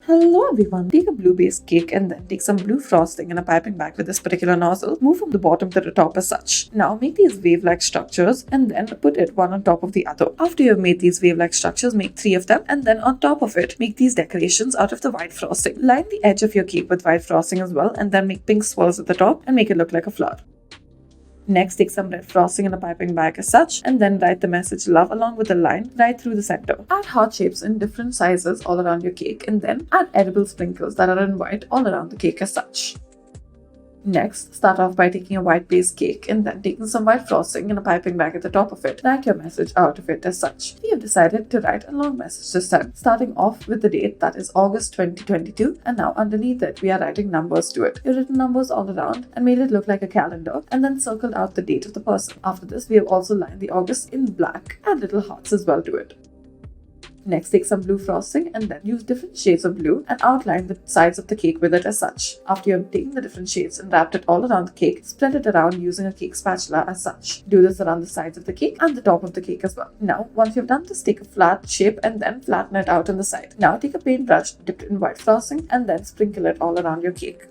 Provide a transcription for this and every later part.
Hello everyone, take a blue base cake and then take some blue frosting in a piping bag with this particular nozzle. Move from the bottom to the top as such. Now make these wave-like structures and then put it one on top of the other. After you have made these wave-like structures, make 3 of them and then on top of it, make these decorations out of the white frosting. Line the edge of your cake with white frosting as well and then make pink swirls at the top and make it look like a flower. Next, take some red frosting in a piping bag as such and then write the message love along with a line right through the center. Add heart shapes in different sizes all around your cake and then add edible sprinkles that are in white all around the cake as such. Next, start off by taking a white base cake and then taking some white frosting in a piping bag at the top of it. Write your message out of it as such. We have decided to write a long message this time, starting off with the date that is August 2022, and now underneath it we are writing numbers to it. We've written numbers all around and made it look like a calendar and then circled out the date of the person. After this, we have also lined the August in black and little hearts as well to it. Next, take some blue frosting and then use different shades of blue and outline the sides of the cake with it as such. After you have taken the different shades and wrapped it all around the cake, spread it around using a cake spatula as such. Do this around the sides of the cake and the top of the cake as well. Now, once you've done this, take a flat shape and then flatten it out on the side. Now, take a paintbrush dipped in white frosting and then sprinkle it all around your cake.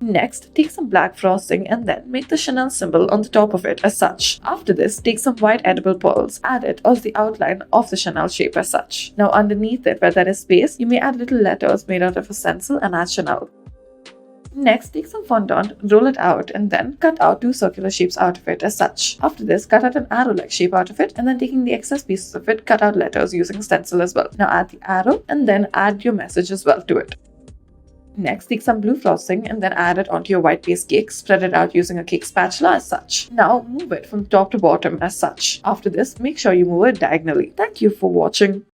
Next, take some black frosting and then make the Chanel symbol on the top of it as such. After this, take some white edible pearls, add it as the outline of the Chanel shape as such. Now underneath it, where there is space, you may add little letters made out of a stencil and add Chanel. Next, take some fondant, roll it out and then cut out 2 circular shapes out of it as such. After this, cut out an arrow-like shape out of it and then taking the excess pieces of it, cut out letters using stencil as well. Now add the arrow and then add your message as well to it. Next, take some blue frosting and then add it onto your white base cake. Spread it out using a cake spatula as such. Now move it from top to bottom as such. After this, make sure you move it diagonally. Thank you for watching.